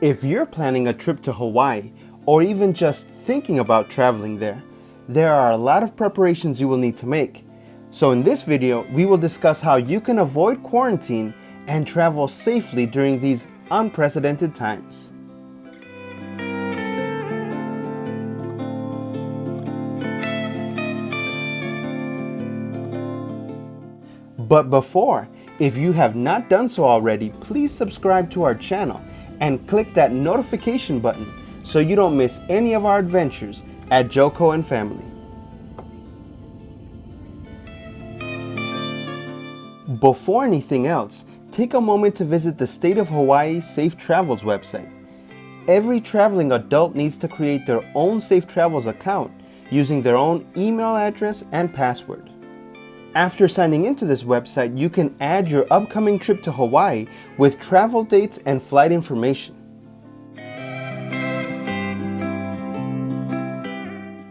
If you're planning a trip to Hawaii, or even just thinking about traveling there are a lot of preparations you will need to make. So in this video, we will discuss how you can avoid quarantine and travel safely during these unprecedented times. But before, if you have not done so already, please subscribe to our channel and click that notification button so you don't miss any of our adventures at Joko and Family. Before anything else, take a moment to visit the State of Hawaii Safe Travels website. Every traveling adult needs to create their own Safe Travels account using their own email address and password. After signing into this website, you can add your upcoming trip to Hawaii with travel dates and flight information.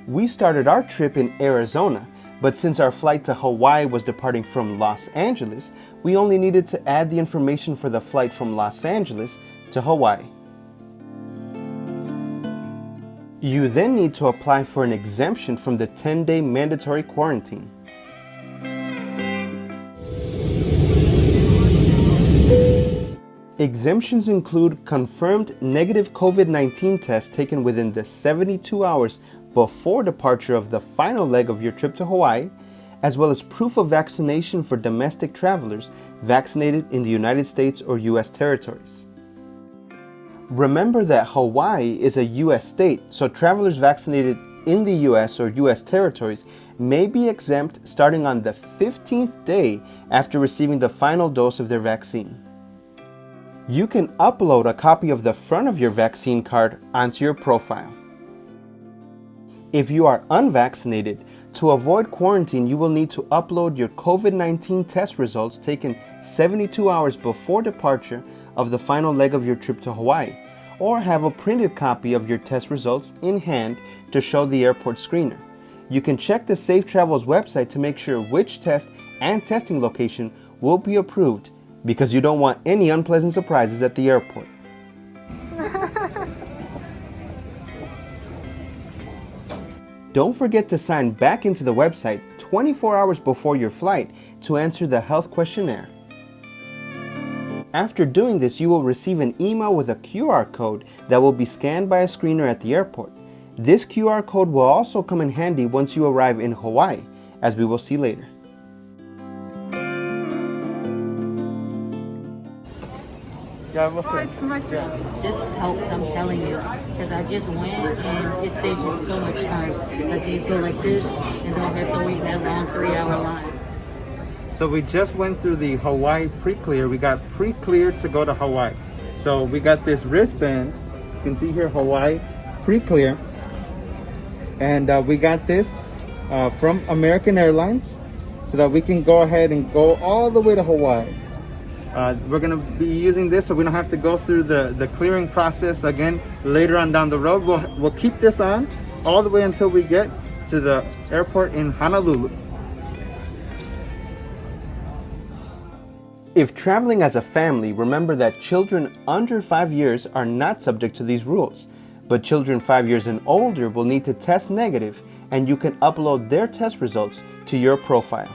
We started our trip in Arizona, but since our flight to Hawaii was departing from Los Angeles, we only needed to add the information for the flight from Los Angeles to Hawaii. You then need to apply for an exemption from the 10-day mandatory quarantine. Exemptions include confirmed negative COVID-19 tests taken within the 72 hours before departure of the final leg of your trip to Hawaii, as well as proof of vaccination for domestic travelers vaccinated in the United States or U.S. territories. Remember that Hawaii is a U.S. state, so travelers vaccinated in the U.S. or U.S. territories may be exempt starting on the 15th day after receiving the final dose of their vaccine. You can upload a copy of the front of your vaccine card onto your profile. If you are unvaccinated, to avoid quarantine, you will need to upload your COVID-19 test results taken 72 hours before departure of the final leg of your trip to Hawaii, or have a printed copy of your test results in hand to show the airport screener. You can check the Safe Travels website to make sure which test and testing location will be approved, because you don't want any unpleasant surprises at the airport. Don't forget to sign back into the website 24 hours before your flight to answer the health questionnaire. After doing this, you will receive an email with a QR code that will be scanned by a screener at the airport. This QR code will also come in handy once you arrive in Hawaii, as we will see later. This helps, I'm telling you, because I just went and it saves you so much time. Like you just go like this and don't have to wait that long 3-hour line. So we just went through the Hawaii pre-clear. We got pre-cleared to go to Hawaii. So we got this wristband. You can see here Hawaii pre-clear. And we got this from American Airlines so that we can go ahead and go all the way to Hawaii. We're going to be using this so we don't have to go through the clearing process again later on down the road. We'll keep this on all the way until we get to the airport in Honolulu. If traveling as a family, remember that children under 5 years are not subject to these rules, but children 5 years and older will need to test negative, and you can upload their test results to your profile.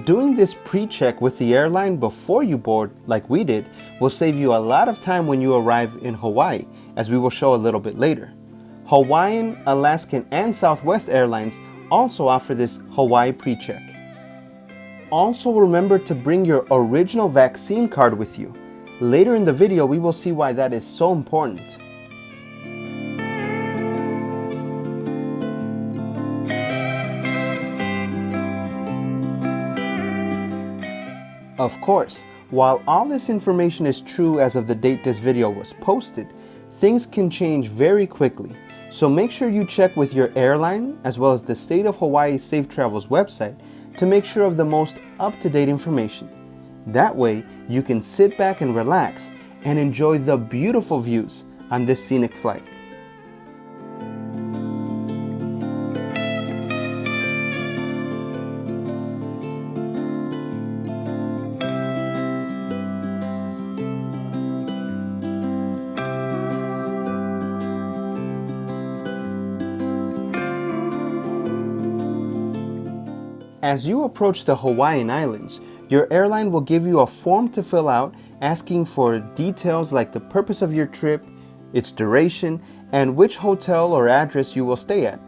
Doing this pre-check with the airline before you board, like we did, will save you a lot of time when you arrive in Hawaii, as we will show a little bit later. Hawaiian, Alaskan, and Southwest Airlines also offer this Hawaii pre-check. Also remember to bring your original vaccine card with you. Later in the video, we will see why that is so important. Of course, while all this information is true as of the date this video was posted, things can change very quickly. So make sure you check with your airline as well as the State of Hawaii Safe Travels website to make sure of the most up-to-date information. That way, you can sit back and relax and enjoy the beautiful views on this scenic flight. As you approach the Hawaiian Islands, your airline will give you a form to fill out asking for details like the purpose of your trip, its duration, and which hotel or address you will stay at.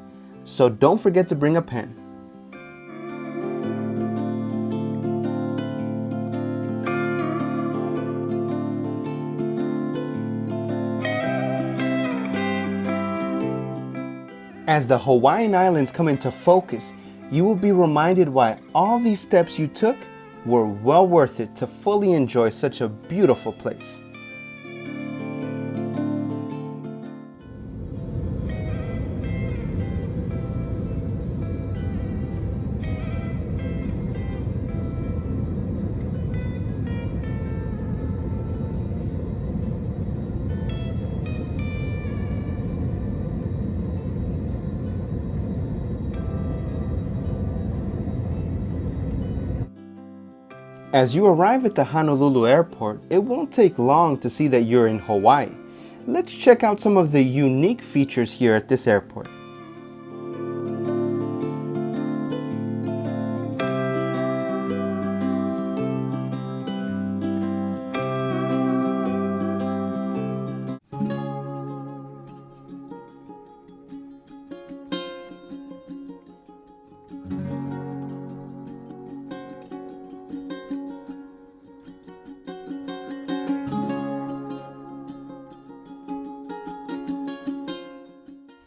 So don't forget to bring a pen. As the Hawaiian Islands come into focus, you will be reminded why all these steps you took were well worth it to fully enjoy such a beautiful place. As you arrive at the Honolulu Airport, it won't take long to see that you're in Hawaii. Let's check out some of the unique features here at this airport.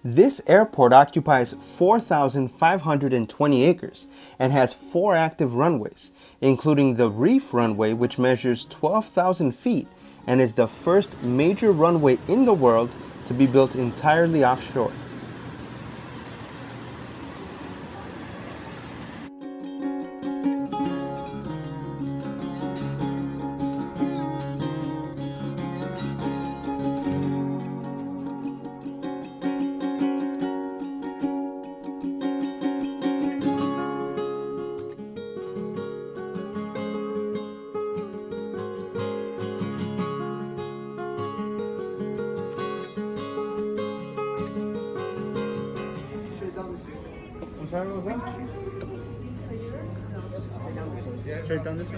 This airport occupies 4,520 acres and has 4 active runways, including the Reef runway, which measures 12,000 feet and is the first major runway in the world to be built entirely offshore. I'm sorry, what was that? Straight down this way?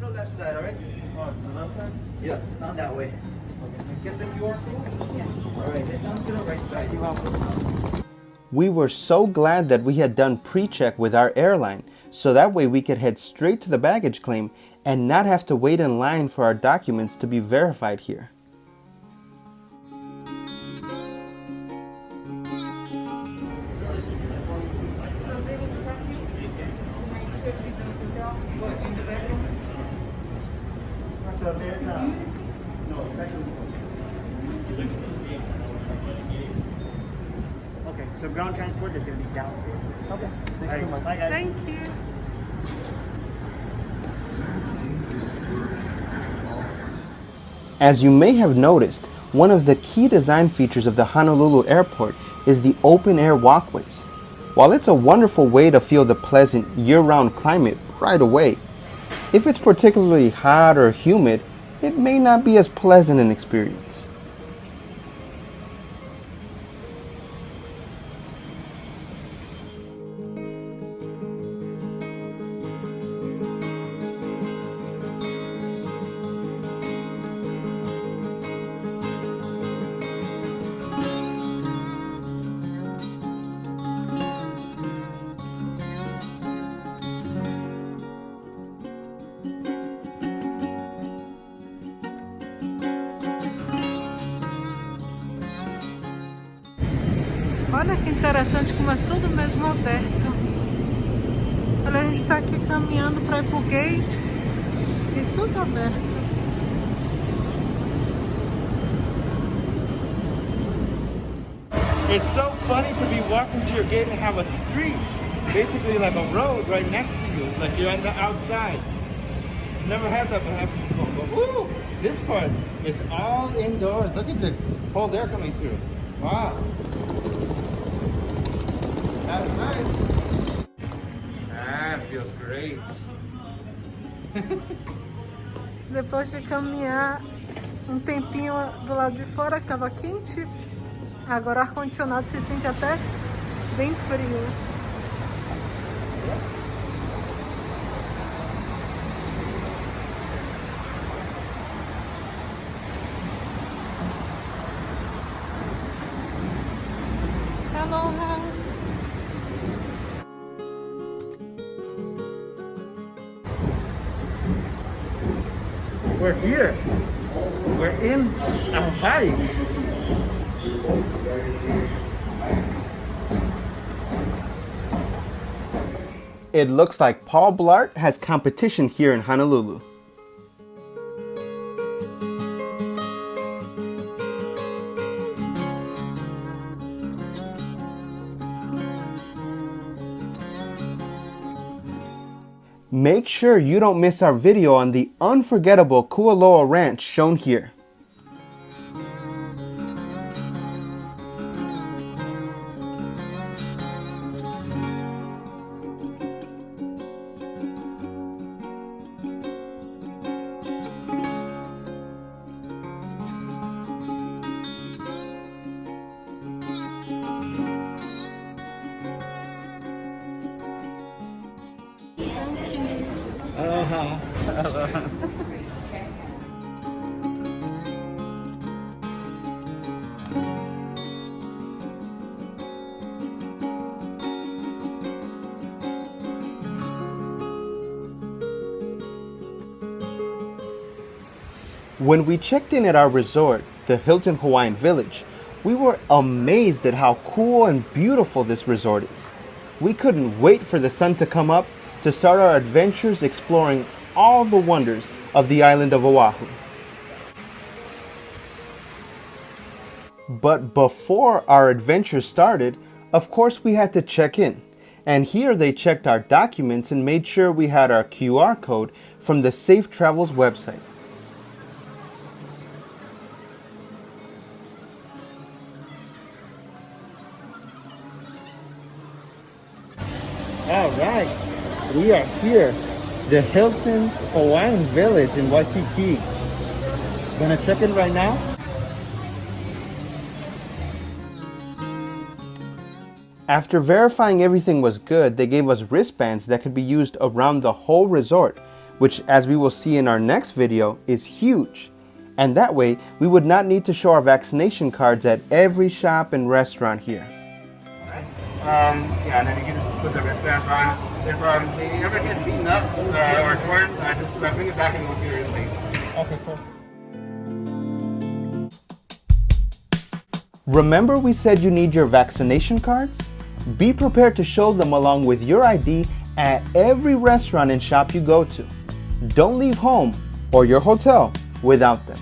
The left side, alright? Oh, to the left side? Yeah, not that way. Get the QR code? Yeah. Alright, head down to the right side. You have We were so glad that we had done PreCheck with our airline, so that way we could head straight to the baggage claim and not have to wait in line for our documents to be verified here. Okay, so ground transport is going to be downstairs. Okay, All right, bye guys. Thank you. As you may have noticed, one of the key design features of the Honolulu Airport is the open-air walkways. While it's a wonderful way to feel the pleasant year-round climate right away, if it's particularly hot or humid, it may not be as pleasant an experience. Olha que interessante como é tudo mesmo aberto. Olha, a gente está aqui caminhando para ir pro gate e tudo aberto. It's so funny to be walking to your gate and have a street, basically like a road right next to you, like you're on the outside. Never had that happen before, but woo! This part is all indoors. Look at the cold air coming through. Wow. That's nice. Ah, feels great. Depois de caminhar um tempinho do lado de fora que estava quente, agora o ar-condicionado se sente até bem frio. Aloha! We're here. We're in Hawaii. It looks like Paul Blart has competition here in Honolulu. Make sure you don't miss our video on the unforgettable Kualoa Ranch shown here. Aloha. Aloha. When we checked in at our resort, the Hilton Hawaiian Village, we were amazed at how cool and beautiful this resort is. We couldn't wait for the sun to come up to start our adventures exploring all the wonders of the island of Oahu. But before our adventure started, of course we had to check in. And here they checked our documents and made sure we had our QR code from the Safe Travels website. All right, we are here, the Hilton Hawaiian Village in Waikiki. Gonna check in right now. After verifying everything was good, they gave us wristbands that could be used around the whole resort, which, as we will see in our next video, is huge. And that way, we would not need to show our vaccination cards at every shop and restaurant here. Yeah, and then you can just put the wristbands on. If they ever get beaten up or torn, just bring it back and we'll get it replaced. Okay, cool. Remember we said you need your vaccination cards? Be prepared to show them along with your ID at every restaurant and shop you go to. Don't leave home or your hotel without them.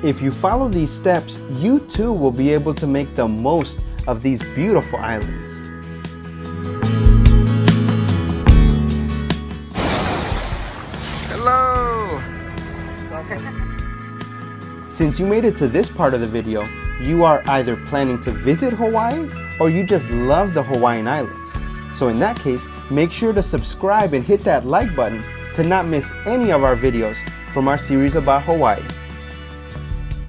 If you follow these steps, you too will be able to make the most of these beautiful islands. Hello! Since you made it to this part of the video, you are either planning to visit Hawaii or you just love the Hawaiian Islands. So in that case, make sure to subscribe and hit that like button to not miss any of our videos from our series about Hawaii.